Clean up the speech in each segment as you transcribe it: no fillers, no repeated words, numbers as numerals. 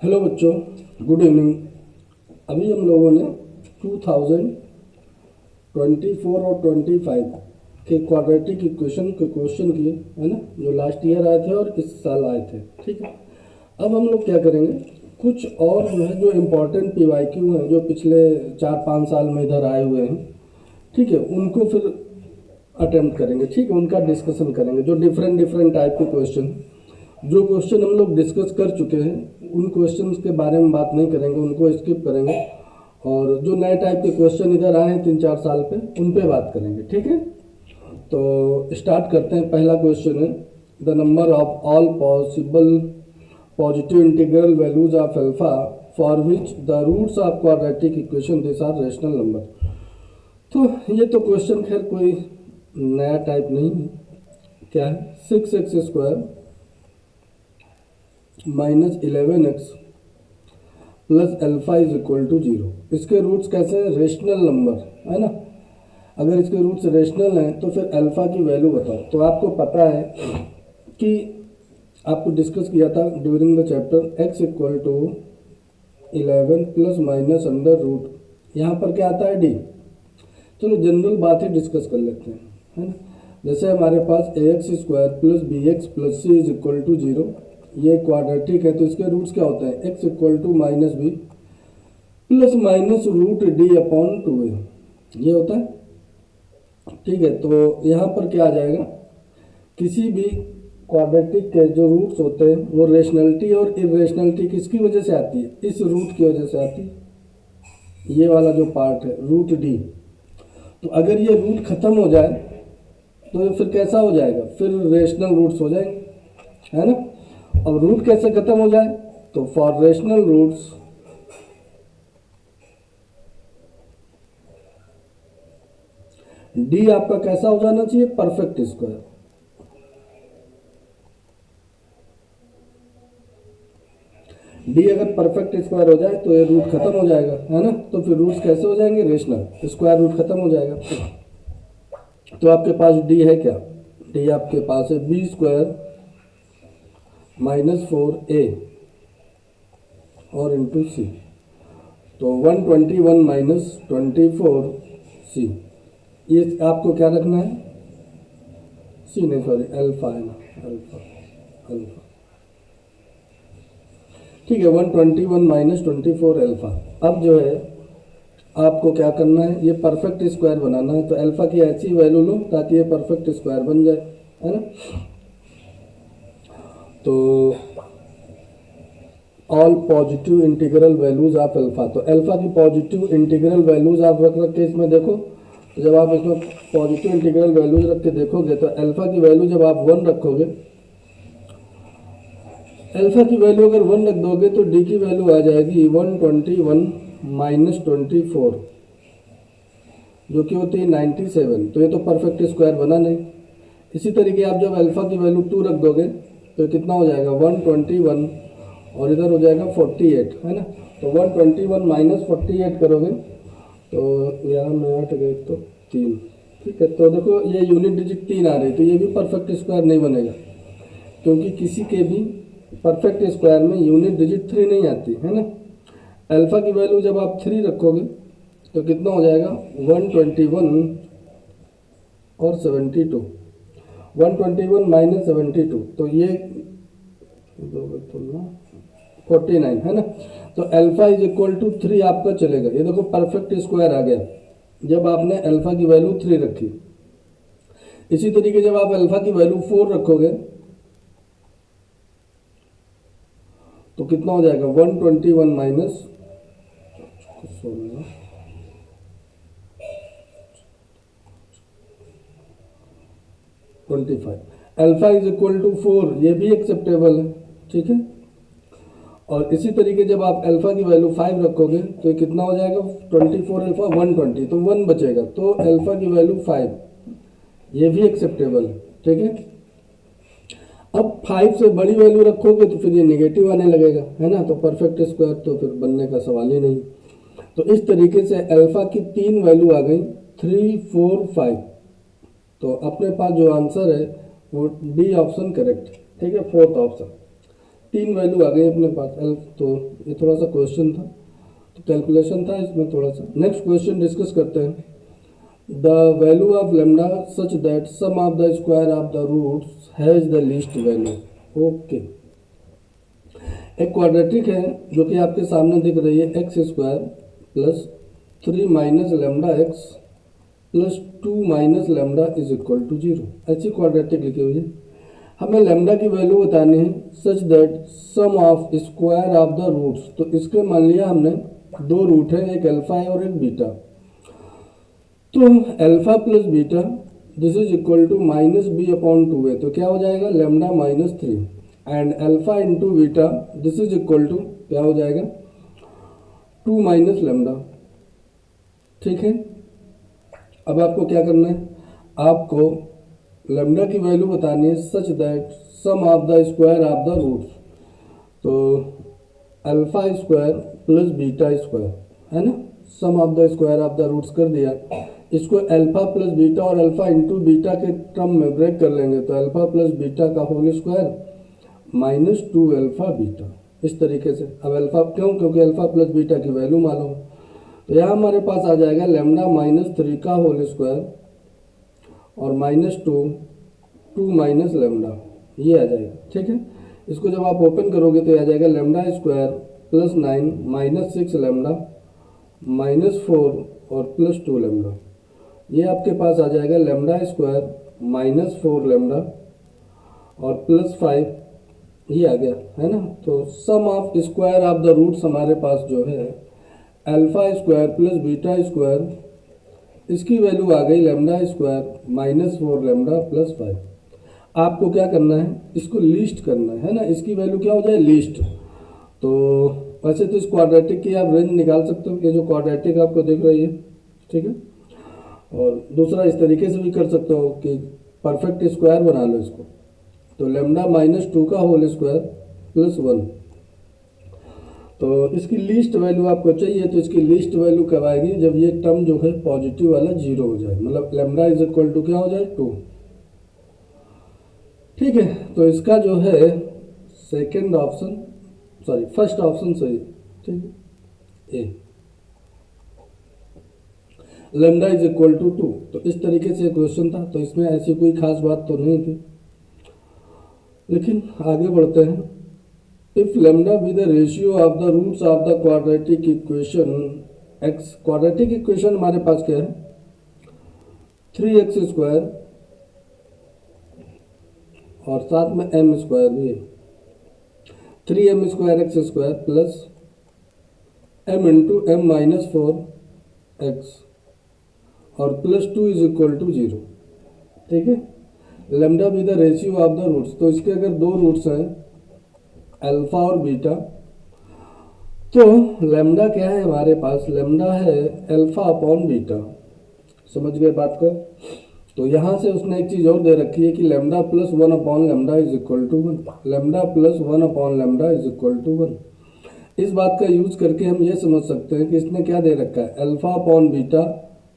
Hello बच्चों, good evening. अभी हम लोगों ने 2024 और 25 के क्वाड्रेटिक इक्वेशन के क्वेश्चन किए, है ना, जो लास्ट ईयर आए थे और इस साल आए थे। ठीक है, अब हम लोग क्या करेंगे, कुछ और जो है जो इम्पोर्टेंट पीवाईक्यू हैं जो पिछले 4-5 साल में इधर आए हुए हैं, ठीक है, उनको फिर अटेम्प्ट करेंगे। ठीक है, उनका डिस्कशन करेंगे, जो डिफरेंट डिफरेंट टाइप के क्वेश्चन, जो क्वेश्चन हम लोग डिस्कस कर चुके हैं उन क्वेश्चंस के बारे में बात नहीं करेंगे, उनको स्किप करेंगे, और जो नए टाइप के क्वेश्चन इधर आए हैं 3-4 साल पे उन पे बात करेंगे। ठीक है, तो स्टार्ट करते हैं। पहला क्वेश्चन है, the number of all possible positive integral values of alpha for which the roots of quadratic equation this are rational number. तो ये तो क्वेश्चन खैर कोई नया टाइप नहीं है। क्या है, 6x² minus 11x plus alpha is equal to 0। इसके रूट्स कैसे हैं, रेशनल नंबर, है ना। अगर इसके रूट्स रेशनल हैं तो फिर अल्फा की वैल्यू बताओ। तो आपको पता है कि आपको डिस्कस किया था during the chapter, x equal to 11 plus minus under root, यहाँ पर क्या आता है, d। चलो जनरल बात ही डिस्कस कर लेते हैं, है ना। जैसे हमारे पास ax² plus bx plus c is equal to 0, ये क्वाड्रेटिक है, तो इसके रूट्स क्या होते हैं, x equal to minus B plus minus root D upon 2a, ये होता है। ठीक है, तो यहाँ पर क्या आ जाएगा, किसी भी क्वाड्रेटिक के जो रूट्स होते हैं वो रेशनलिटी और इरेशनलिटी किसकी वजह से आती है, इस रूट की वजह से आती है। ये वाला जो पार्ट है रूट डी, तो अगर ये रूट खत्म हो जाए तो फिर कैसा हो जाएगा, फिर रेशनल रूट्स हो जाएंगे, है ना। अब रूट कैसे खत्म हो जाए, तो फॉर रेशनल रूट्स डी आपका कैसा हो जाना चाहिए, परफेक्ट स्क्वायर। डी अगर परफेक्ट स्क्वायर हो जाए तो ये रूट खत्म हो जाएगा, है ना। तो फिर रूट्स कैसे हो जाएंगे, रेशनल, स्क्वायर रूट खत्म हो जाएगा। तो आपके पास डी है क्या, डी आपके पास है b² माइनस 4a और इंटू सी, तो 121 माइनस 24c। ये आपको क्या रखना है, सी नहीं सॉरी अल्फा है ना, अल्फा अल्फा। ठीक है, 121 माइनस 24 अल्फा। अब जो है आपको क्या करना है, ये परफेक्ट स्क्वायर बनाना है, तो अल्फा की ऐसी वैल्यू लो ताकि ये परफेक्ट स्क्वायर बन जाए, है ना। तो all positive integral values of alpha, तो अल्फा की पॉजिटिव इंटीग्रल वैल्यूज आप रख के इसमें देखो, तो जब आप इसमें पॉजिटिव इंटीग्रल वैल्यूज रख के देखोगे तो अल्फा की वैल्यू जब आप 1 रखोगे, अल्फा की वैल्यू अगर 1 रख दोगे तो डी की वैल्यू आ जाएगी 121 माइनस 24, जो कि होती है 97। तो ये तो परफेक्ट स्क्वायर बना नहीं। इसी तरीके आप जब अल्फा की वैल्यू 2 रख दोगे तो कितना हो जाएगा, 121 और इधर हो जाएगा 48, है ना। तो 121 माइनस 48 करोगे तो 11 में 8 गए तो 3। ठीक है, तो देखो ये यूनिट डिजिट 3 आ रही, तो ये भी परफेक्ट स्क्वायर नहीं बनेगा, क्योंकि किसी के भी परफेक्ट स्क्वायर में यूनिट डिजिट 3 नहीं आती, है ना। अल्फा की वैल्यू जब आप 3 रखोगे तो कितना हो जाएगा, 121 और 72, 121 माइनस 72, तो ये 49, है ना। तो अल्फा इज इक्वल टू 3 आपका चलेगा। ये देखो परफेक्ट स्क्वायर आ गया जब आपने अल्फा की वैल्यू 3 रखी। इसी तरीके जब आप अल्फा की वैल्यू 4 रखोगे तो कितना हो जाएगा, 121 minus 25, alpha is equal to 4, ये भी एक्सेप्टेबल है। ठीक है, और इसी तरीके जब आप अल्फा की वैल्यू 5 रखोगे तो ये कितना हो जाएगा, 24 अल्फा 120, तो 1 बचेगा, तो अल्फा की वैल्यू 5, ये भी एक्सेप्टेबल है। ठीक है, अब 5 से बड़ी वैल्यू रखोगे तो फिर ये नेगेटिव आने लगेगा, है ना। तो परफेक्ट स्क्वायर तो फिर बनने का सवाल ही नहीं। तो इस तरीके से अल्फा की 3 वैल्यू आ गई, 3, 4, 5। तो अपने पास जो आंसर है वो डी ऑप्शन करेक्ट। ठीक है, 4th ऑप्शन। तीन वैल्यू आ गई अपने पास एल। तो ये थोड़ा सा क्वेश्चन था, तो कैलकुलेशन था इसमें थोड़ा सा। नेक्स्ट क्वेश्चन डिस्कस करते हैं। The value of lambda such that sum of the square of the roots has the least value. Okay, एक क्वाड्रेटिक है जो कि आपके सामने दिख रही है, x square plus 3 minus lambda X plus 2 minus lambda is equal to 0। ऐसी क्वाड्रेटिक लिखी हुई है। हमें लेमडा की वैल्यू बतानी है such that sum of square of the roots. तो इसके मान लिया हमने दो रूट है, एक अल्फा है और एक बीटा। तो alpha plus beta this is equal to minus B upon 2 है, तो क्या हो जाएगा lambda minus 3 and alpha into beta this is equal to क्या हो जाएगा 2 माइनस लेमडा। ठीक है, अब आपको क्या करना है, आपको लेमडा की वैल्यू बतानी है such that sum of the square of the roots. तो alpha square plus beta square है ना, sum of the square of the roots कर दिया। इसको अल्फा प्लस बीटा और अल्फा इंटू बीटा के टर्म में ब्रेक कर लेंगे, तो अल्फा प्लस बीटा का whole square minus 2 alpha beta, इस तरीके से। अब अल्फा क्यों, क्योंकि अल्फा प्लस बीटा की वैल्यू मालूम। तो यहाँ हमारे पास आ जाएगा लेमडा माइनस 3 का होल स्क्वायर और माइनस 2 माइनस लेमडा, ये आ जाएगा। ठीक है, इसको जब आप ओपन करोगे तो आ जाएगा lambda square plus 9 minus 6 lambda minus 4 और प्लस 2 लेमडा। ये आपके पास आ जाएगा लेमडा स्क्वायर माइनस 4 लेमडा और प्लस 5, ये आ गया है ना। तो sum of square of the roots हमारे पास जो है alpha square plus beta square, इसकी वैल्यू आ गई lambda square minus 4 lambda plus 5। आपको क्या करना है, इसको लीस्ट करना है ना, इसकी वैल्यू क्या हो जाए लीस्ट। तो वैसे तो इस क्वाड्रेटिक की आप रेंज निकाल सकते हो, ये जो क्वाड्रेटिक आपको दिख रही है। ठीक है, और दूसरा इस तरीके से भी कर सकते हो कि परफेक्ट स्क्वायर बना लो इसको। तो लेमडा माइनस 2 का होल स्क्वायर प्लस 1। तो इसकी लीस्ट वैल्यू आपको चाहिए, तो इसकी लीस्ट वैल्यू कब आएगी, जब ये टर्म जो है पॉजिटिव वाला 0 हो जाए, मतलब लेमडा इज इक्वल टू क्या हो जाए 2। ठीक है, तो इसका जो है second option, sorry first option सही। ठीक है, ए लेमडा इज इक्वल टू 2। तो इस तरीके से क्वेश्चन था, तो इसमें ऐसी कोई खास बात तो नहीं थी। लेकिन आगे बढ़ते हैं। If lambda be the ratio of the roots of the quadratic equation X, quadratic equation हमारे पास क्या है 3x स्क्वायर और साथ में m स्क्वायर भी है, 3m square X square plus m into M minus 4x और प्लस 2 इज इक्वल टू 0। ठीक है, lambda be the ratio of the roots. तो इसके अगर दो रूट्स हैं अल्फा और बीटा, तो लेमडा क्या है हमारे पास, लेमडा है अल्फा अपॉन बीटा। समझ गए बात को। तो यहाँ से उसने एक चीज़ और दे रखी है कि lambda plus 1 upon lambda is equal to 1, lambda plus 1 upon lambda is equal to 1। इस बात का यूज करके हम ये समझ सकते हैं कि इसने क्या दे रखा है, alpha upon beta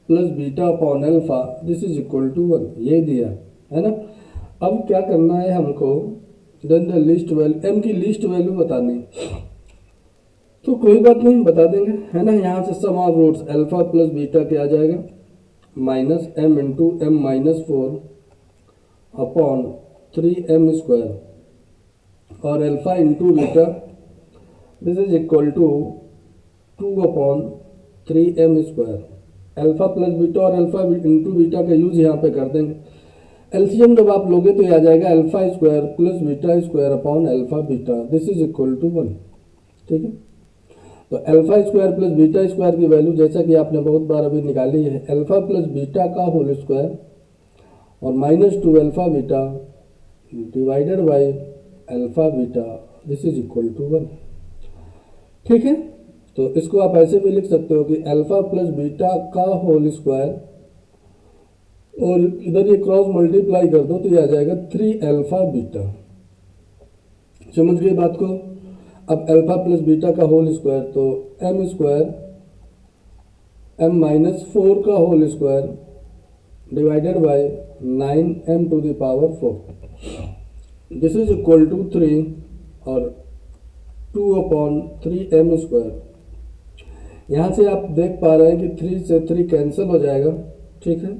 plus beta upon alpha this is equal to 1, ये दिया है ना। अब क्या करना है हमको, then the least value, M की लिस्ट वैल्यू बतानी। तो कोई बात नहीं, बता देंगे है ना। यहाँ से sum of roots alpha plus beta क्या आ जाएगा minus M into M minus 4 upon 3m square और alpha into beta this is equal to 2 upon 3m square. Alpha plus beta और अल्फा इंटू बीटा का यूज यहाँ पे कर देंगे। एलसीएम जब आप लोगे तो यह आ जाएगा alpha square plus beta square upon alpha beta this is equal to 1। ठीक है, तो alpha square plus beta square की वैल्यू जैसा कि आपने बहुत बार अभी निकाली है, अल्फा प्लस बीटा का होल स्क्वायर और minus 2 alpha beta divided by alpha beta this is equal to 1। ठीक है, तो इसको आप ऐसे भी लिख सकते हो कि अल्फा प्लस बीटा का होल स्क्वायर और इधर ये क्रॉस मल्टीप्लाई कर दो तो ये आ जाएगा 3 अल्फा बीटा। समझ गए बात को। अब अल्फा प्लस बीटा का होल स्क्वायर, तो एम स्क्वायर एम माइनस 4 का whole square divided by 9m to the power 4 this is equal to 3 और 2/3m²। यहाँ से आप देख पा रहे हैं कि 3 से 3 कैंसिल हो जाएगा, ठीक है,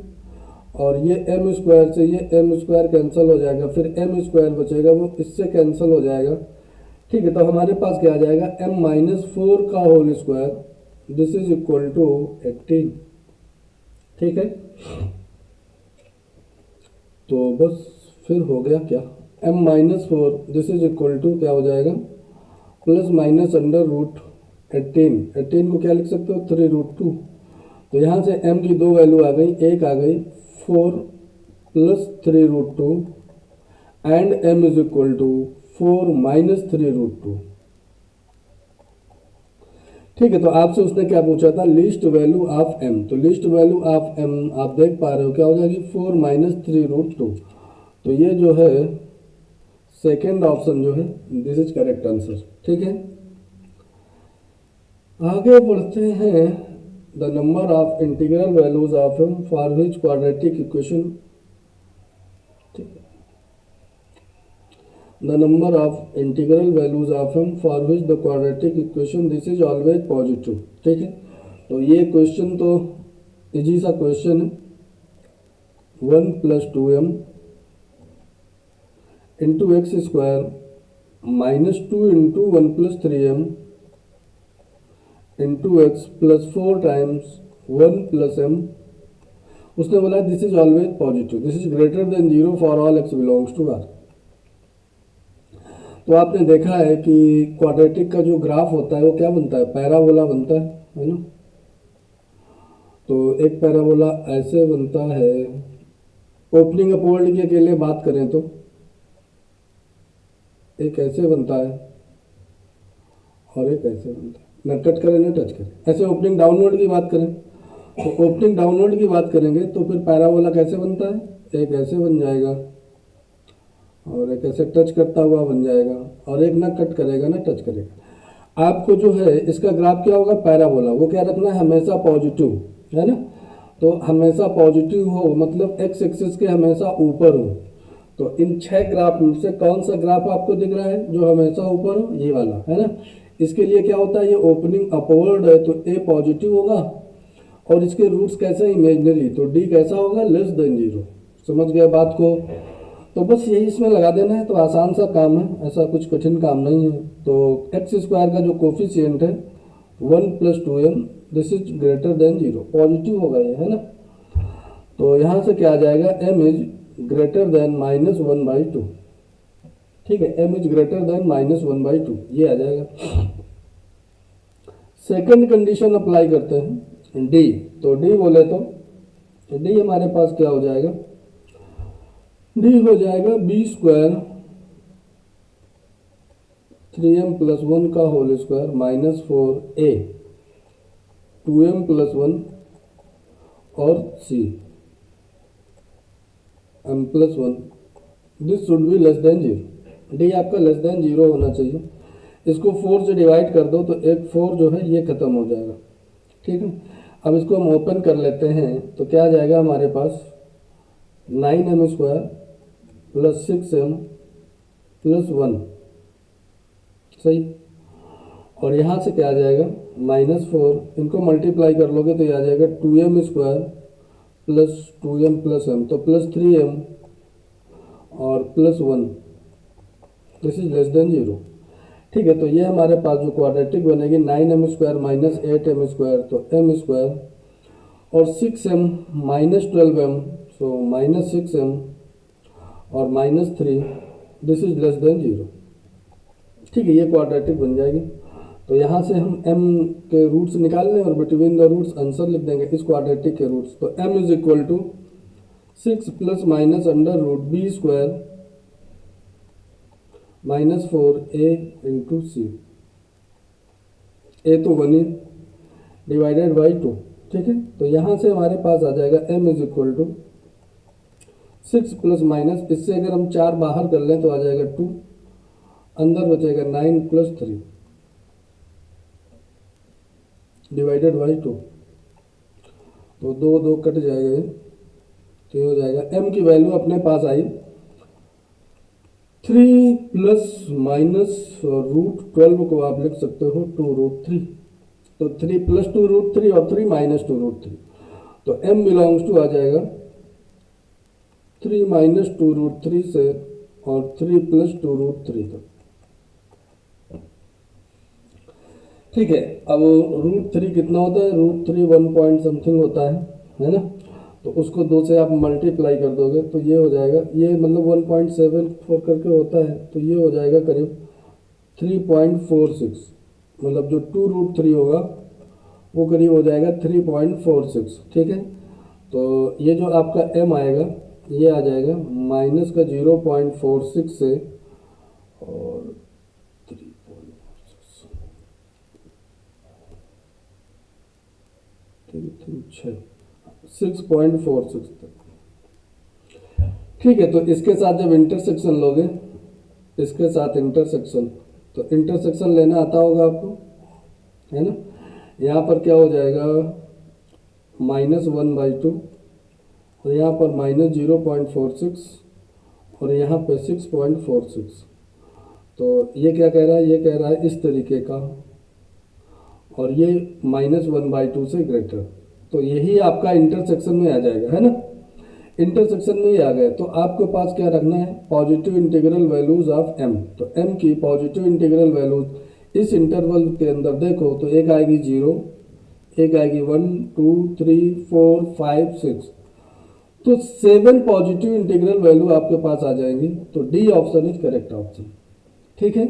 और ये m² से ये m² कैंसिल हो जाएगा, फिर m² बचेगा वो इससे कैंसिल हो जाएगा, ठीक है। तो हमारे पास क्या आ जाएगा, m-4 का whole square, this is equal to 18, ठीक है। तो बस फिर हो गया क्या, m-4 this is equal to क्या हो जाएगा, प्लस माइनस अंडर रूट 18 को क्या लिख सकते हो, 3√2। तो यहाँ से m की दो वैल्यू आ गई, एक आ गई 4 प्लस 3√2 and m is equal to 4 minus 3√2, ठीक है। तो आपसे उसने क्या पूछा था, लिस्ट वैल्यू ऑफ m, तो लिस्ट वैल्यू ऑफ m आप देख पा रहे हो क्या हो जाएगी, 4 माइनस 3√2। तो ये जो है सेकेंड ऑप्शन जो है दिस इज करेक्ट आंसर, ठीक है। आगे बढ़ते हैं, the number of integral values of m for which quadratic equation, ठीक है, the number of integral values of m for which the quadratic equation this is always positive, ठीक है। तो ये क्वेश्चन तो इजी सा क्वेश्चन है, 1 + 2m into x square minus 2 into 1 + 3m into x plus 4 times 1 + m। उसने बोला this is always positive, this is greater than 0 for all x belongs to r। तो आपने देखा है कि क्वाड्रेटिक का जो ग्राफ होता है वो क्या बनता है, पैराबोला बनता है ना। तो एक पैराबोला ऐसे बनता है, ओपनिंग अपवर्ड की अकेले बात करें तो एक ऐसे बनता है और एक ऐसे बनता है, न कट करें न टच करें। ऐसे ओपनिंग डाउनवर्ड की बात करें तो ओपनिंग डाउनवर्ड की बात करेंगे तो फिर पैराबोला कैसे बनता है, एक ऐसे बन जाएगा और एक ऐसे टच करता हुआ बन जाएगा और एक ना कट करेगा ना टच करेगा। आपको जो है इसका ग्राफ क्या होगा, पैराबोला, वो क्या रखना है, हमेशा पॉजिटिव, है ना। तो हमेशा पॉजिटिव हो मतलब एक्स एक्सिस के हमेशा ऊपर हो। तो इन 6 ग्राफ में से कौन सा ग्राफ आपको दिख रहा है जो हमेशा ऊपर हो, ये वाला, है ना। इसके लिए क्या होता है, ये ओपनिंग अपवर्ड है तो ए पॉजिटिव होगा और इसके रूट्स कैसे, इमेजनरी, तो डी कैसा होगा, लेस देन 0। समझ गए बात को। तो बस यही इसमें लगा देना है, तो आसान सा काम है, ऐसा कुछ कठिन काम नहीं है। तो एक्स स्क्वायर का जो कोफिशिएंट है 1 + 2m this is greater than 0, positive होगा ये, है ना। तो यहाँ से क्या आ जाएगा, m इज ग्रेटर देन -1/2, ठीक है, m इज ग्रेटर देन -1/2, ये आ जाएगा। सेकंड कंडीशन अप्लाई करते हैं, d। तो d बोले तो d हमारे पास क्या हो जाएगा, d हो जाएगा b² 3m + 1 का होल स्क्वायर -4a 2m + 1 और c m + 1, this should be less than 0। D आपका लेस देन 0 होना चाहिए। इसको 4 से डिवाइड कर दो तो एक 4 जो है ये खत्म हो जाएगा, ठीक है। अब इसको हम ओपन कर लेते हैं तो क्या आ जाएगा हमारे पास, 9m² + 6m + 1, सही। और यहाँ से क्या आ जाएगा, -4, इनको मल्टीप्लाई कर लोगे तो ये आ जाएगा 2m² + 2m + m, तो +3m और +1, दिस इज लेस देन 0, ठीक है। तो ये हमारे पास जो क्वाड्रेटिक बनेगी 9m² - 8m², तो m² और 6m - 12m, सो -6m और -3, दिस इज लेस देन 0, ठीक है। ये क्वाड्रेटिक बन जाएगी। तो यहाँ से हम m के रूट्स निकाल लें और बिटवीन द रूट्स आंसर लिख देंगे इस क्वाड्रेटिक के रूट्स। तो m is equal to 6 + -√b² -4a into c, a तो 1 ही डिवाइडेड बाई 2, ठीक है। तो यहाँ से हमारे पास आ जाएगा m इज इक्वल टू 6 +- इससे अगर हम 4 बाहर कर लें तो आ जाएगा 2, अंदर बचेगा 9 + 3 डिवाइडेड बाई 2, तो 2 2 कट जाएगा, तो ये हो जाएगा। m की वैल्यू अपने पास आई 3 प्लस माइनस √12 को आप लिख सकते हो 2√3। तो 3 प्लस 2√3 और 3 माइनस 2√3, तो m बिलोंग्स टू आ जाएगा 3 माइनस 2√3 से और 3 प्लस 2√3 तक। ठीक है, अब √3 कितना होता है? √3 1 पॉइंट समथिंग होता है ना? तो उसको 2 से आप मल्टीप्लाई कर दोगे तो ये हो जाएगा, ये मतलब 1.74 करके होता है, तो ये हो जाएगा करीब 3.46, मतलब जो 2√3 होगा वो करीब हो जाएगा 3.46। ठीक है, तो ये जो आपका m आएगा ये आ जाएगा माइनस का 0.46 से और 6.46 तक। ठीक है, तो इसके साथ जब इंटरसेक्शन लोगे, इसके साथ इंटरसेक्शन, तो इंटरसेक्शन लेना आता होगा आपको, है ना? यहाँ पर क्या हो जाएगा -1/2 और यहाँ पर -0.46 और यहाँ पे 6.46। तो ये क्या कह रहा है? ये कह रहा है इस तरीके का, और ये -1/2 से ग्रेटर। तो यही आपका इंटरसेक्शन में आ जाएगा, है ना? इंटरसेक्शन में ही आ गए तो आपके पास क्या रखना है? Positive integral values of m। तो m की पॉजिटिव इंटीग्रल वैल्यूज इस इंटरवल के अंदर देखो तो एक आएगी 0, एक आएगी 1 2 3 4 5 6, तो 7 पॉजिटिव इंटीग्रल वैल्यू आपके पास आ जाएंगी। तो D option is correct option. ठीक है,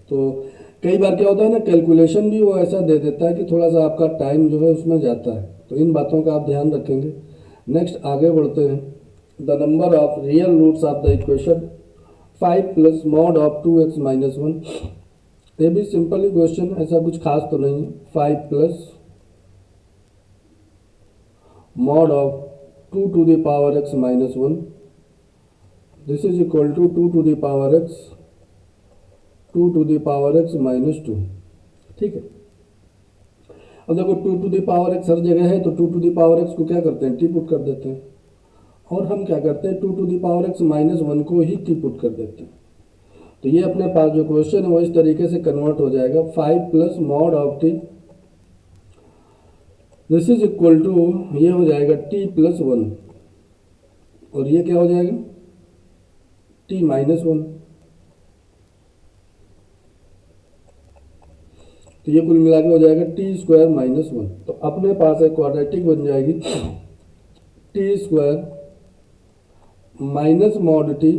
तो कई बार क्या होता है ना, कैलकुलेशन भी वो ऐसा दे देता है कि थोड़ा सा आपका टाइम जो है उसमें जाता है, तो इन बातों का आप ध्यान रखेंगे। नेक्स्ट आगे बढ़ते हैं। The number of real roots of the equation 5 plus mod of 2x minus 1। ये भी सिंपल ही क्वेश्चन, ऐसा कुछ खास तो नहीं है। 5 plus mod of 2 to the power x minus 1, this is equal to 2 to the power x minus 2। ठीक है, अब देखो 2 टू द पावर x हर जगह है, तो 2 टू द पावर x को क्या करते हैं? टी पुट कर देते हैं। और हम क्या करते हैं? 2 to the power x minus 1 को ही टी पुट कर देते हैं। तो ये अपने पास जो क्वेश्चन है वो इस तरीके से कन्वर्ट हो जाएगा। 5 plus mod of t, this is equal to, ये हो जाएगा t प्लस 1, और ये क्या हो जाएगा? t minus 1। तो ये कुल मिला के हो जाएगा टी स्क्वायर माइनस 1। तो अपने पास एक क्वाड्रेटिक बन जाएगी T square minus mod T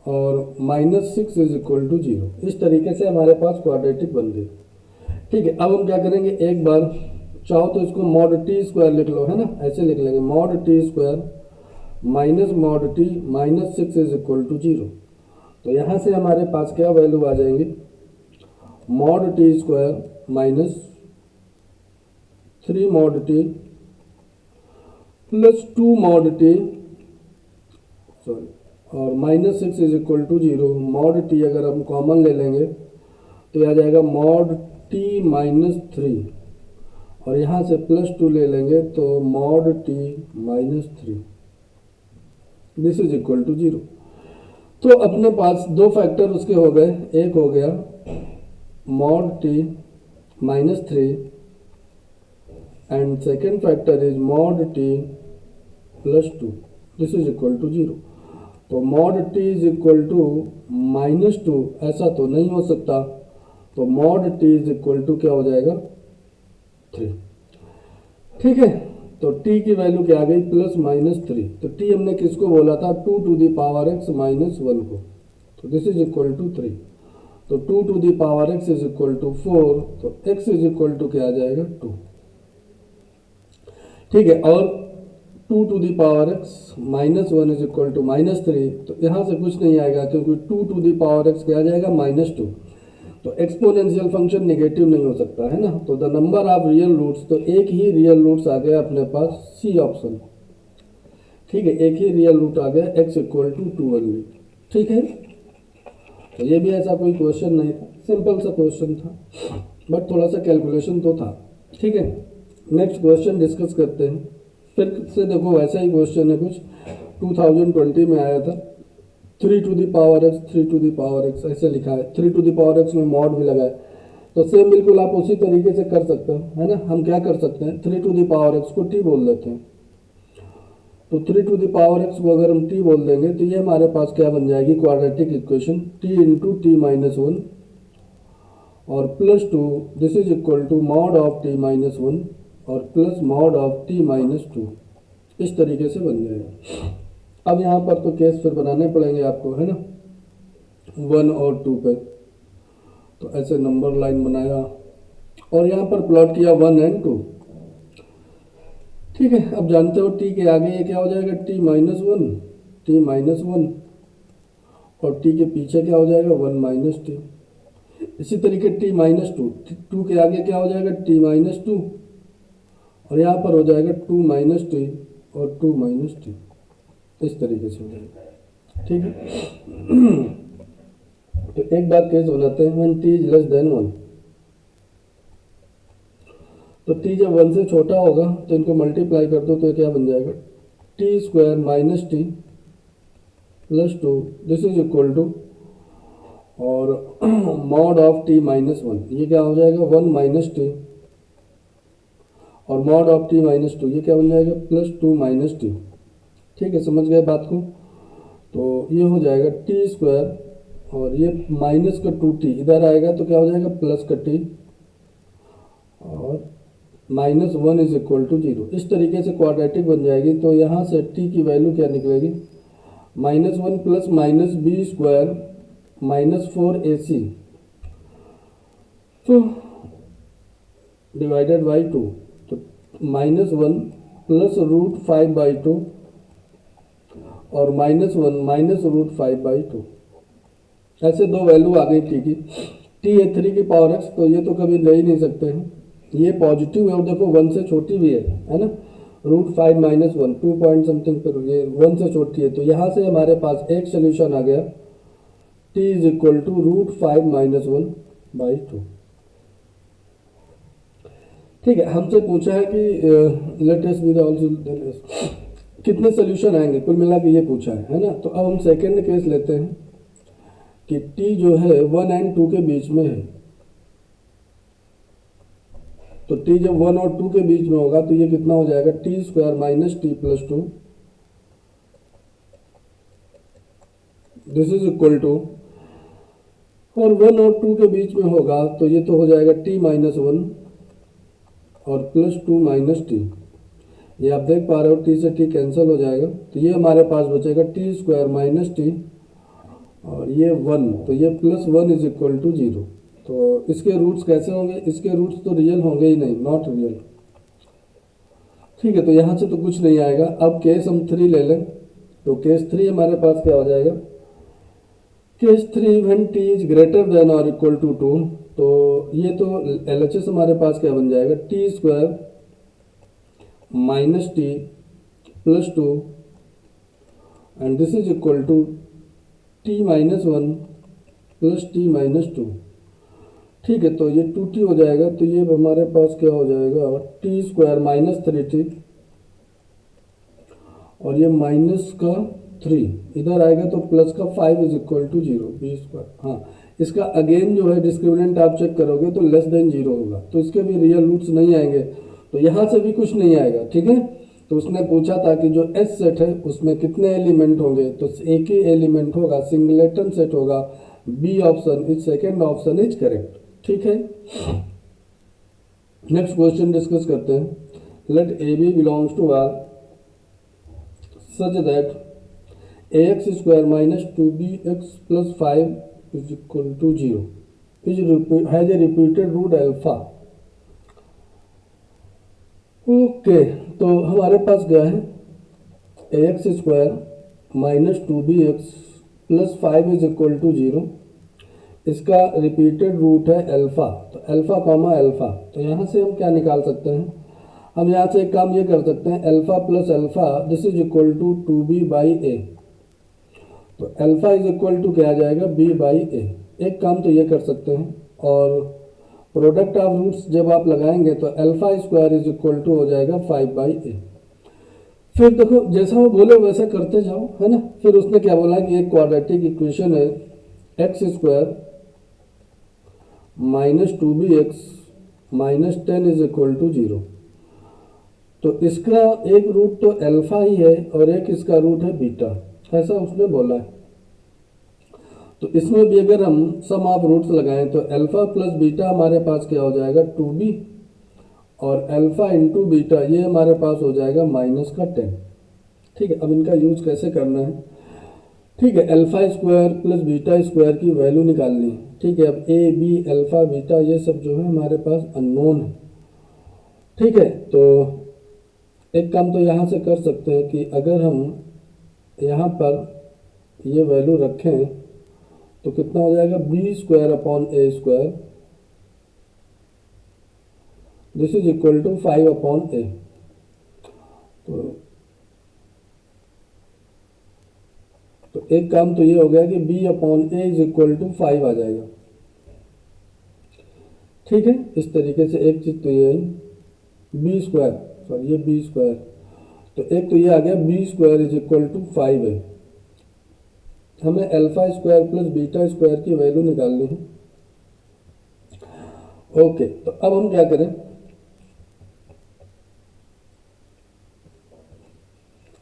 और -6 इज इक्वल टू 0। इस तरीके से हमारे पास क्वाड्रेटिक बन गई। ठीक है, अब हम क्या करेंगे, एक बार चाहो तो इसको मॉड टी स्क्वायर लिख लो, है ना? ऐसे लिख लेंगे mod t square minus mod t -6 is equal to 0। तो यहाँ से हमारे पास क्या वैल्यू आ जाएंगी? Mod t square minus 3 mod t plus 2 mod t, sorry, और -6 is equal to 0। Mod t अगर हम कॉमन ले लेंगे तो यह आ जाएगा मॉड टी माइनस 3, और यहाँ से +2 ले लेंगे तो mod t minus 3, this is equal to 0। तो अपने पास दो फैक्टर उसके हो गए, एक हो गया mod t minus 3 and second factor is mod t plus 2, this is equal to 0। तो mod t is equal to -2 ऐसा तो नहीं हो सकता, तो mod t is equal to क्या हो जाएगा? 3। ठीक है, तो t की वैल्यू क्या आ गई? +-3। तो t हमने किसको बोला था? 2 to the power x minus 1 को, तो दिस इज इक्वल टू 3। तो 2 to the power x is equal to 4, तो x इज इक्वल टू क्या आ जाएगा? 2। ठीक है, और 2 to the power x minus 1 is equal to -3, तो यहाँ से कुछ नहीं आएगा क्योंकि 2 टू द पावर x क्या आ जाएगा? -2। तो एक्सपोनेंशियल फंक्शन नेगेटिव नहीं हो सकता, है ना? तो the number of real roots, तो एक ही रियल रूट्स आ गया अपने पास, सी ऑप्शन। ठीक है, एक ही रियल रूट आ गया, x इक्वल टू 2 ओनली। ठीक है, तो ये भी ऐसा कोई क्वेश्चन नहीं था, सिंपल सा क्वेश्चन था, बट थोड़ा सा कैलकुलेशन तो था। ठीक है, नेक्स्ट क्वेश्चन डिस्कस करते हैं। फिर से देखो वैसा ही क्वेश्चन है, कुछ 2020 में आया था। 3 to the power x, 3 to the power x ऐसे लिखा है, 3 टू द पावर एक्स में मॉड भी लगा है। तो सेम बिल्कुल आप उसी तरीके से कर सकते हो, है ना। हम क्या कर सकते हैं, 3 टू द पावर एक्स को टी बोल देते हैं। तो 3 टू द पावर एक्स को अगर हम टी बोल देंगे तो ये हमारे पास क्या बन जाएगी, quadratic equation T into T minus one और plus two, this is equal to mod of T minus one और plus mod of T minus two, इस तरीके से बन जाएगा। अब यहाँ पर तो केस फिर बनाने पड़ेंगे आपको, है ना, 1 और 2 पे। तो ऐसे नंबर लाइन बनाया और यहाँ पर प्लॉट किया 1 एंड 2। ठीक है, अब जानते हो टी के आगे ये क्या हो जाएगा, T minus one, T minus one, और टी के पीछे क्या हो जाएगा, 1 माइनस टी। इसी तरीके टी माइनस टू, टू के आगे क्या हो जाएगा, टी माइनस टू, और यहाँ पर हो जाएगा 2 माइनस टी और 2 माइनस टी, इस तरीके से हो जाएगा। ठीक है, तो एक बार केस बनाते हैं, when T is less than 1। तो टी जब 1 से छोटा होगा तो इनको मल्टीप्लाई कर दो तो क्या बन जाएगा, T square minus T plus two, this is equal to, और mod of T minus one, ये क्या हो जाएगा, 1 माइनस टी, और mod of T minus two, ये क्या बन जाएगा, प्लस 2 माइनस टी। ठीक है, समझ गए बात को। तो ये हो जाएगा टी स्क्वायर, और ये माइनस का 2t इधर आएगा तो क्या हो जाएगा, प्लस का t, और माइनस 1 इज इक्वल टू 0। इस तरीके से क्वाड्रेटिक बन जाएगी। तो यहाँ से t की वैल्यू क्या निकलेगी, -1 plus minus b square minus 4ac, तो डिवाइडेड बाई 2, तो -1 प्लस √5/2 और -1 माइनस √5/2, ऐसे दो वैल्यू आ गई टी की। टी है 3 की पावर एक्स, तो ये तो कभी ले ही नहीं सकते हैं, ये पॉजिटिव है और देखो 1 से छोटी भी है ना, √5 माइनस 1 2 पॉइंट समथिंग पर, ये 1 से छोटी है। तो यहाँ से हमारे पास एक सोल्यूशन आ गया, t is equal to √5 minus 1/2। ठीक है, हमसे पूछा है कि let us b the also, कितने सोल्यूशन आएंगे, कुल मिला के ये पूछा है ना। तो अब हम सेकेंड केस लेते हैं कि t जो है 1 एंड 2 के बीच में है। तो t जब 1 और 2 के बीच में होगा तो ये कितना हो जाएगा, T square minus T plus 2, this is equal to, और 1 और 2 के बीच में होगा तो ये तो हो जाएगा t माइनस 1 और प्लस 2 माइनस टी। ये आप देख पा रहे हो, t से t कैंसिल हो जाएगा, तो ये हमारे पास बचेगा टी स्क्वायर माइनस टी और ये 1, तो ये प्लस 1 इज इक्वल टू 0। तो इसके रूट्स कैसे होंगे, इसके रूट्स तो रियल होंगे ही नहीं, नॉट रियल। ठीक है, तो यहाँ से तो कुछ नहीं आएगा। अब केस हम 3 ले लें, तो केस 3 हमारे पास क्या हो जाएगा, case 3 when t is greater then और इक्वल टू 2। तो ये तो LHS हमारे पास क्या बन जाएगा, T square minus T plus 2 and this is equal to t minus 1 plus t minus 2। ठीक है, तो ये 2t हो जाएगा, तो ये हमारे पास क्या हो जाएगा, टी स्क्वायर माइनस 3t और ये माइनस का 3 इधर आएगा तो प्लस का 5 is equal to 0 b square. हाँ, इसका अगेन जो है डिस्क्रिमिनेंट आप चेक करोगे तो लेस देन 0 होगा, तो इसके भी रियल रूट्स नहीं आएंगे, तो यहाँ से भी कुछ नहीं आएगा। ठीक है, तो उसने पूछा था कि जो एस सेट है उसमें कितने एलिमेंट होंगे, तो एक ही एलिमेंट होगा, सिंगलेटन सेट होगा। B option is second option is correct. ठीक है, नेक्स्ट क्वेश्चन डिस्कस करते हैं। Let a b belongs to R such that ax square minus 2bx plus 5 is equal to 0 has a repeated root alpha. Okay, तो हमारे पास क्या है, ax square minus 2bx plus 5 is equal to 0, इसका repeated root है alpha, तो alpha comma alpha. तो यहाँ से हम क्या निकाल सकते हैं, हम यहाँ से एक काम ये कर सकते हैं, alpha plus alpha this is equal to 2b/a। तो अल्फा इज इक्वल टू क्या आ जाएगा, b/a। एक काम तो ये कर सकते हैं, और प्रोडक्ट ऑफ रूट्स जब आप लगाएंगे तो alpha square is equal to हो जाएगा 5/a। फिर देखो जैसा वो बोले वैसा करते जाओ, है ना। फिर उसने क्या बोला कि एक क्वाड्रेटिक इक्वेशन है x square minus 2bx minus 10 is equal to 0। तो इसका एक रूट तो अल्फा ही है और एक इसका रूट है बीटा, ऐसा उसने बोला है। तो इसमें भी अगर हम सम ऑफ रूट्स लगाएं तो अल्फा प्लस बीटा हमारे पास क्या हो जाएगा 2b, और अल्फा इंटू बीटा ये हमारे पास हो जाएगा माइनस का 10। ठीक है, अब इनका यूज कैसे करना है। ठीक है, alpha square plus beta square की वैल्यू निकालनी है। ठीक है, अब ए बी अल्फा बीटा ये सब जो है हमारे पास अननोन है। ठीक है, तो एक काम तो यहाँ से कर सकते हैं कि अगर हम यहाँ पर ये वैल्यू रखें तो कितना हो जाएगा B square upon A square, this is equal to 5 upon A. तो एक काम तो ये हो गया कि b upon A is equal to 5 आ जाएगा। ठीक है, इस तरीके से एक चीज़ तो ये बी स्क्वायर, सॉरी ये बी स्क्वायर, तो एक तो ये आ गया b square is equal to 5 है। हमें alpha square plus beta square की वैल्यू निकालनी है। ओके, तो अब हम क्या करें,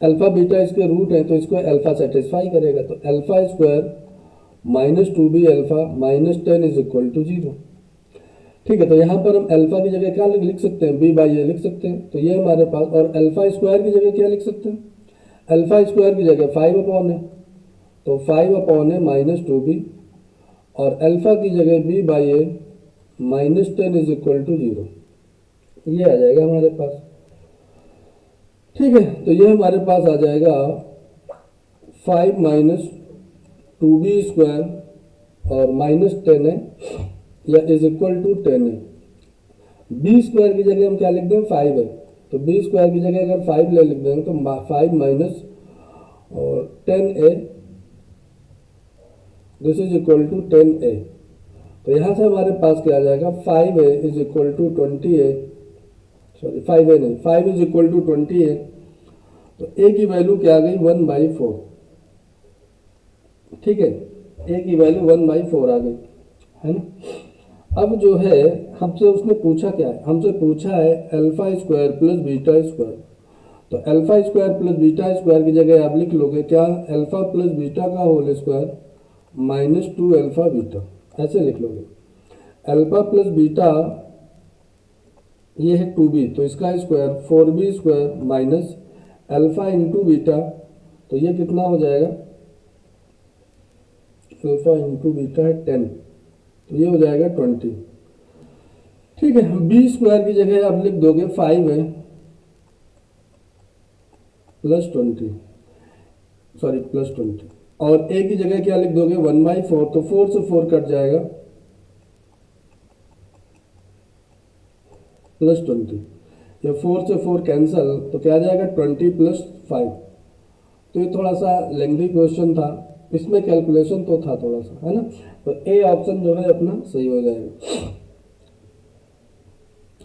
अल्फा बीटा इसके रूट है तो इसको अल्फा सेटिस्फाई करेगा। तो alpha square minus 2b alpha minus 10 is equal to 0। ठीक है, तो यहाँ पर हम अल्फा की जगह क्या लिख सकते हैं, b बाई ए लिख सकते हैं। तो ये हमारे पास, और अल्फा स्क्वायर की जगह क्या लिख सकते हैं, अल्फा स्क्वायर की जगह 5 अपॉन है, तो 5 अपॉन है माइनस 2b, और अल्फा की जगह b by a minus 10 is equal to 0, ये आ जाएगा हमारे पास। ठीक है, तो ये हमारे पास आ जाएगा 5 माइनस 2b स्क्वायर और माइनस 10 है या इज इक्वल टू 10 है। बी स्क्वायर की जगह हम क्या लिख दें 5 है, तो बी स्क्वायर की जगह अगर 5 ले लिख देंगे तो 5 माइनस और 10a, this is equal to 10a। तो यहाँ से हमारे पास क्या आ जाएगा 5a is equal to 20a, sorry 5a नहीं, 5 इज इक्वल टू 20a। तो a की वैल्यू क्या आ गई 1/4। ठीक है, a की वैल्यू 1/4 आ गई, है ना। अब जो है हमसे उसने पूछा क्या है, हमसे पूछा है alpha square plus beta square. तो alpha square plus beta square की जगह आप लिख लोगे क्या, अल्फा प्लस बीटा का whole square minus 2 alpha beta, ऐसे लिख लोगे। अल्फा प्लस बीटा ये है 2b, तो इसका square 4b square minus alpha into beta, तो ये कितना हो जाएगा, अल्फा इंटू बीटा है 10, तो ये हो जाएगा 20। ठीक है, बी स्क्वायर की जगह आप लिख दोगे 5 है प्लस 20, सॉरी प्लस 20, और ए की जगह क्या लिख दोगे 1/4, तो 4 से 4 कट जाएगा प्लस 20, ये 4 से 4 कैंसल, तो क्या आ जाएगा 20 प्लस 5। तो ये थोड़ा सा लेंथी क्वेश्चन था, इसमें कैलकुलेशन तो था थोड़ा सा, है ना। तो ए ऑप्शन जो है अपना सही हो जाएगा।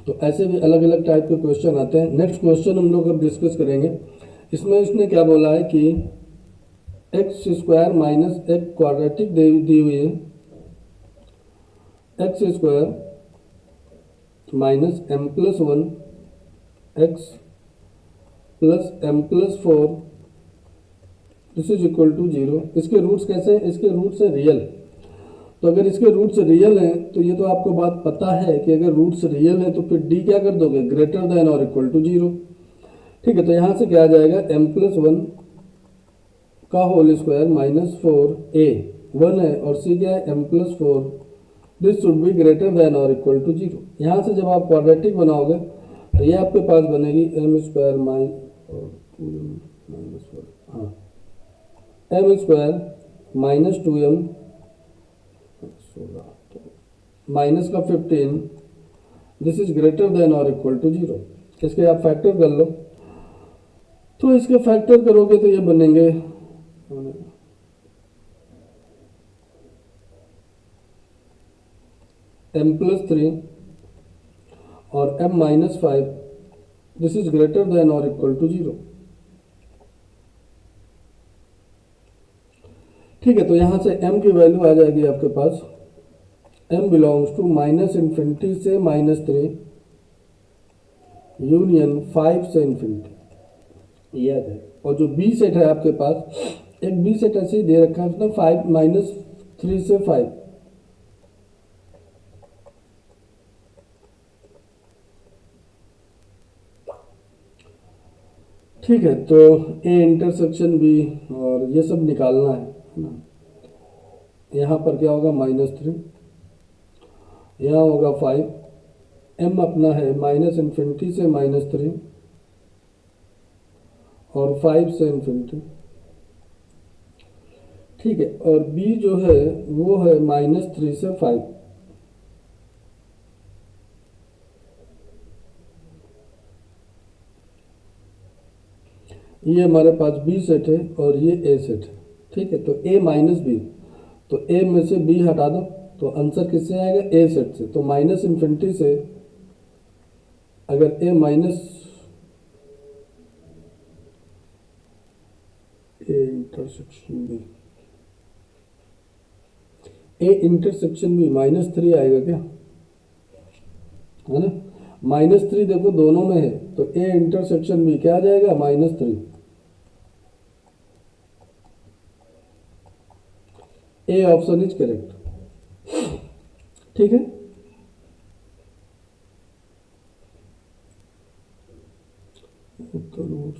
तो ऐसे भी अलग अलग टाइप के क्वेश्चन आते हैं। नेक्स्ट क्वेश्चन हम लोग अब डिस्कस करेंगे। इसमें इसने क्या बोला है कि एक्स स्क्वायर माइनस एक क्वाड्रेटिक दी हुई है, x square minus m plus 1 x plus m plus 4 this is equal to 0। इसके रूट्स कैसे हैं, इसके रूट्स है रियल। तो अगर इसके रूट्स रियल हैं तो ये तो आपको बात पता है कि अगर रूट्स रियल हैं तो फिर डी क्या कर दोगे, ग्रेटर देन और इक्वल टू 0। ठीक है, तो यहाँ से क्या आ जाएगा m प्लस 1 का होल स्क्वायर माइनस 4a 1 है और c क्या है m plus 4, this should be greater than और इक्वल टू 0। यहाँ से जब आप क्वाड्रेटिक बनाओगे तो ये आपके पास बनेगी m स्क्वायर माइनस 4, हाँ m square minus 2m minus का 15, दिस इज ग्रेटर देन और इक्वल टू 0। इसके आप फैक्टर कर लो, तो इसके फैक्टर करोगे तो ये बनेंगे m प्लस 3 और m minus 5, this is greater then और इक्वल टू 0। ठीक है, तो यहाँ से m की वैल्यू आ जाएगी आपके पास, m बिलोंग्स टू -∞ से -3 यूनियन 5 से इन्फिनिटी, याद है। और जो बी सेट है आपके पास, एक बी सेट ऐसे ही दे रखा है उसने, 5 -3 से 5। ठीक है, तो ए इंटरसेक्शन बी और ये सब निकालना है ना। यहाँ पर क्या होगा, -3, यहाँ होगा 5, m अपना है -∞ से -3 और 5 से इन्फिनिटी। ठीक है, और b जो है वो है -3 से 5। ये हमारे पास b सेट है और ये a सेट है। ठीक है, तो a माइनस बी, तो a में से b हटा दो तो आंसर किससे आएगा, a सेट से। तो -∞ से अगर a minus intersection b, a intersection b -3 आएगा क्या, है ना। -3 देखो दोनों में है, तो a इंटरसेक्शन बी क्या आ जाएगा, -3। A option is correct. ठीक है, तो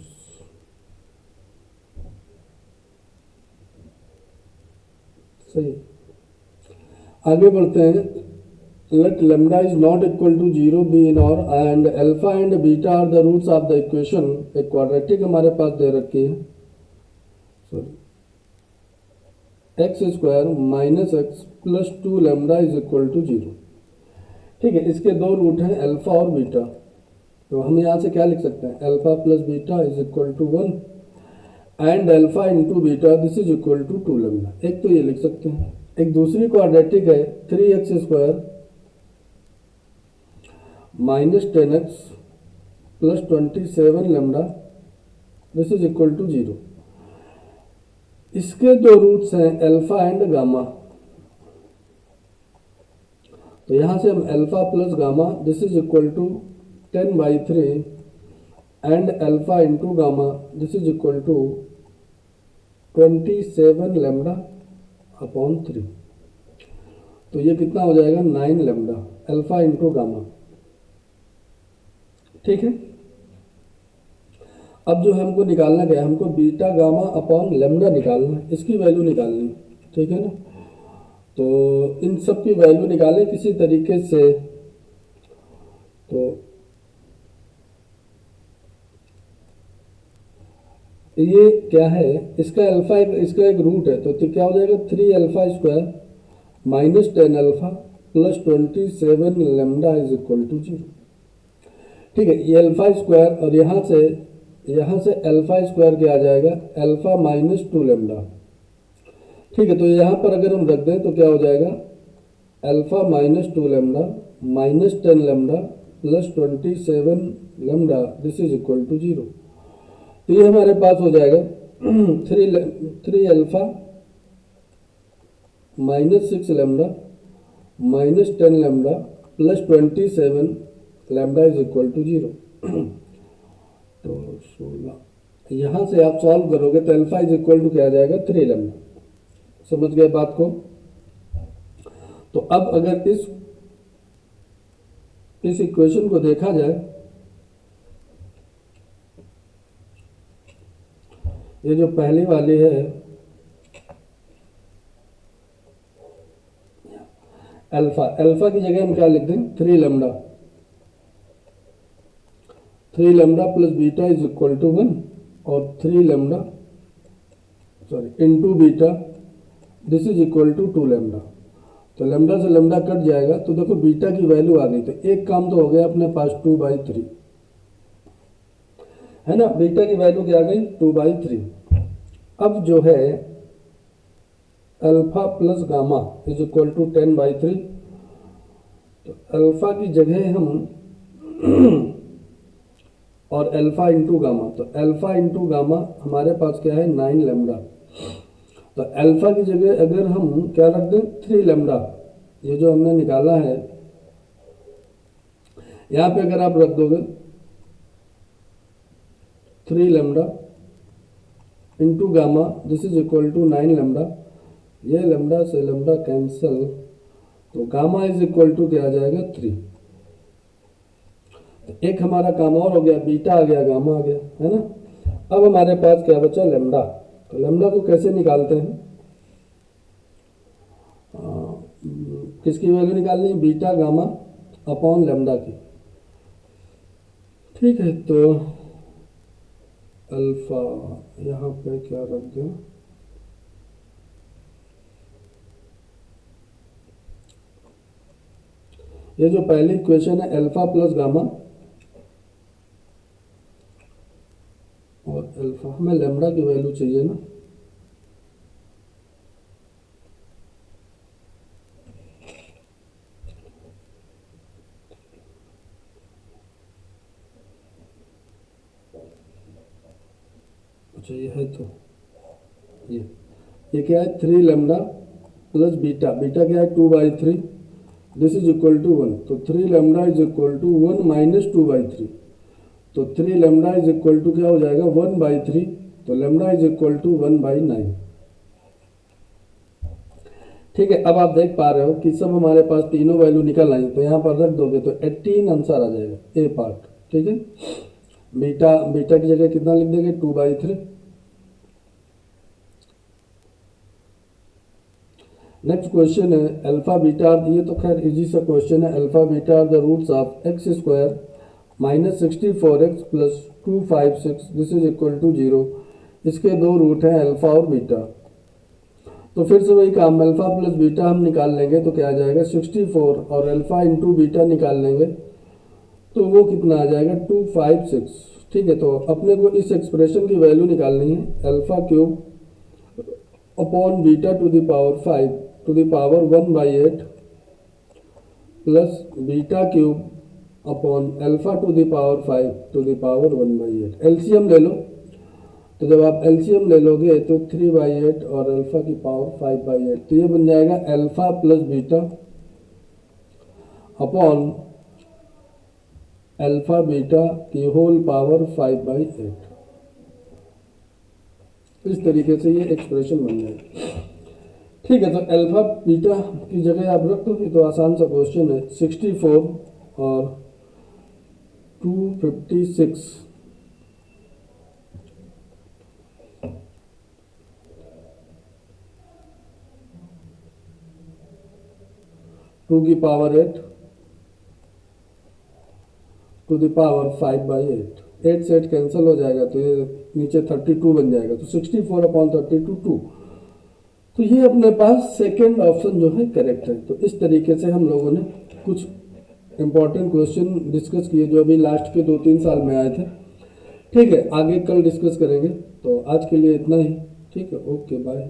सही। आगे बढ़ते हैं। Let lambda is not equal to 0 be in R and alpha and beta are the roots of the equation. एक क्वाड्रेटिक हमारे पास दे रखी है, sorry, x² - x + 2 lambda is equal to 0। ठीक है, इसके दो रूट हैं अल्फा और बीटा, तो हम यहाँ से क्या लिख सकते हैं, alpha plus beta is equal to 1 and alpha into beta this is equal to 2 lambda. एक तो ये लिख सकते हैं। एक दूसरी क्वाड्रेटिक है 3x² - 10x + 27 lambda this is equal to 0। इसके दो रूट्स हैं अल्फा एंड गामा, तो यहां से हम alpha plus gamma this is equal to 10/3 and alpha into gamma this is equal to 27 lambda upon 3। तो ये कितना हो जाएगा, 9 लैम्डा अल्फा इंटू गामा। ठीक है, अब जो हमको निकालना क्या है, हमको बीटा गामा अपॉन लैम्डा निकालना है, इसकी वैल्यू निकालनी है। ठीक है ना, तो इन सब की वैल्यू निकालें किसी तरीके से। तो ये क्या है, इसका अल्फा इसका एक रूट है, तो क्या हो जाएगा, 3α² - 10 alpha + 27 lambda is equal to 0। ठीक है, ये α² और यहाँ से α² क्या आ जाएगा, अल्फा -2 लैम्डा। ठीक है, तो यहाँ पर अगर हम रख दें तो क्या हो जाएगा, alpha -2 lambda -10 lambda + 27 lambda this is equal to 0। तो ये हमारे पास हो जाएगा 3 alpha -6 lambda -10 lambda + 27 lambda is equal to 0। तो 16 यहाँ से आप सॉल्व करोगे तो अल्फा इज इक्वल टू क्या आ जाएगा, 3 लैम्डा। समझ गए बात को। तो अब अगर इस इक्वेशन को देखा जाए, ये जो पहली वाली है अल्फा की जगह हम क्या लिख दें, 3 lambda plus beta is equal to 1 और 3 lambda into beta this is equal to 2 lambda. तो लैम्डा से लैम्डा कट जाएगा, तो देखो बीटा की वैल्यू आ गई। तो एक काम तो हो गया अपने पास 2/3, है ना। बीटा की वैल्यू क्या आ गई, 2/3। अब जो है alpha plus gamma is equal to 10/3, तो अल्फा की जगह हम और अल्फा इंटू गामा, तो अल्फा इंटू गामा हमारे पास क्या है, 9 लैम्डा। तो अल्फा की जगह अगर हम क्या रख दें 3 लेमडा, ये जो हमने निकाला है यहाँ पे अगर आप रख दोगे 3 lambda into gamma, this is equal to 9 lambda, ये लेमडा से लेमडा कैंसल, तो गामा इज इक्वल टू क्या आ जाएगा 3। तो एक हमारा काम और हो गया, बीटा आ गया, गामा आ गया, है ना। अब हमारे पास क्या बचा, लेमडा। तो लेमडा को कैसे निकालते हैं, किसकी वैल्यू निकालनी है, बीटा गामा अपॉन लेमडा की। ठीक है, तो अल्फा यहाँ पे क्या रख दें, ये जो पहली इक्वेशन है अल्फा प्लस गामा और अल्फा, हमें लेमडा की वैल्यू चाहिए ना, अच्छा ये है, तो ये क्या है 3 लेमडा प्लस बीटा, बीटा क्या है 2/3, दिस इज इक्वल टू 1, तो 3 lambda is equal to 1 minus 2/3, तो 3 लेमडा इज इक्वल टू क्या हो जाएगा 1/3, तो लेमडा इज इक्वल टू 1/9। ठीक है, अब आप देख पा रहे हो कि सब हमारे पास तीनों वैल्यू निकल आई, तो यहाँ पर रख दोगे तो 18 आंसर आ जाएगा ए पार्ट। ठीक है, बीटा बीटा की जगह कितना लिख देंगे 2/3। नेक्स्ट क्वेश्चन है अल्फा बीटा, ये तो खैर इजी सा क्वेश्चन है। Alpha beta are the roots of x square minus 64x plus 256, this is equal to 0। इसके दो रूट हैं अल्फा और बीटा। तो फिर से वही काम, अल्फा प्लस बीटा हम निकाल लेंगे तो क्या आ जाएगा 64, और अल्फा इंटू बीटा निकाल लेंगे तो वो कितना आ जाएगा 256। ठीक है, तो अपने को इस एक्सप्रेशन की वैल्यू निकालनी है, alpha cube upon beta to the power 5 to the power 1/8 plus beta cube upon alpha to the power 5 to the power 1/8। LCM ले लो, तो जब आप एलसीएम ले लोगे तो 3/8 और अल्फा की पावर 5/8, तो ये बन जाएगा alpha plus beta upon alpha beta की होल पावर 5/8। इस तरीके से ये एक्सप्रेशन बन जाएगा। ठीक है, तो अल्फा बीटा की जगह आप रख दो, तो आसान सा क्वेश्चन है। 64 और 256, टू की पावर 8 टू द पावर 5/8, 8 से 8 कैंसिल हो जाएगा, तो ये नीचे 32 बन जाएगा, तो 64 अपॉन 32 2। तो ये अपने पास सेकंड ऑप्शन जो है करेक्ट है। तो इस तरीके से हम लोगों ने कुछ इंपॉर्टेंट क्वेश्चन डिस्कस किए जो अभी लास्ट के 2-3 साल में आए थे। ठीक है, आगे कल डिस्कस करेंगे, तो आज के लिए इतना ही। ठीक है, ओके बाय।